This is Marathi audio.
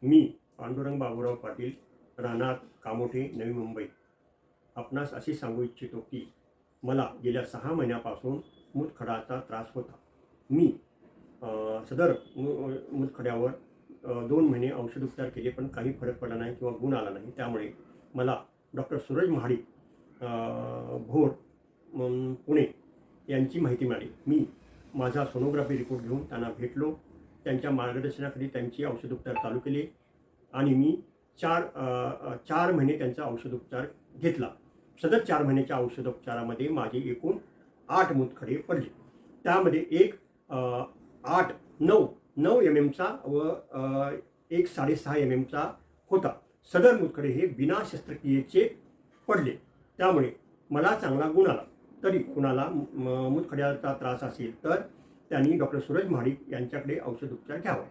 मी पांडुरंग बाबूराव पाटील, राहणार कामोठे, नवी मुंबई, आपणास असे सांगू इच्छितो की मला गेल्या 6 महिन्यापासून मूतखड्याचा त्रास होता. मी सदर मूतखड्यावर 2 महिने औषधोपचार केले, पण काही फरक पडला नाही किंवा गुण आला नाही. त्यामुळे मला डॉक्टर सूरज महाडिक, भोर, पुणे यांची माहिती मिळाली. मी माझा सोनोग्राफी रिपोर्ट घेऊन त्यांना भेटलो. त्यांच्या मार्गदर्शनाखाली त्यांची औषधोपचार चालू केले आणि मी 4 महिने त्यांचा औषधोपचार घेतला. सदर 4 महिन्याच्या औषधोपचारामध्ये माझे एकूण 8 मूतखडे पडले. त्यामध्ये एक 9 MM चा व एक 6.5 MM चा होता. सदर मूतखडे हे बिना शस्त्रक्रियेचे पडले. त्यामुळे मला चांगला गुण आला. तरी कुणाला मूतखड्याचा त्रास असेल तर त्यांनी डॉक्टर सूरज महाडिक यांच्याकडे औषधोपचार घ्यावा.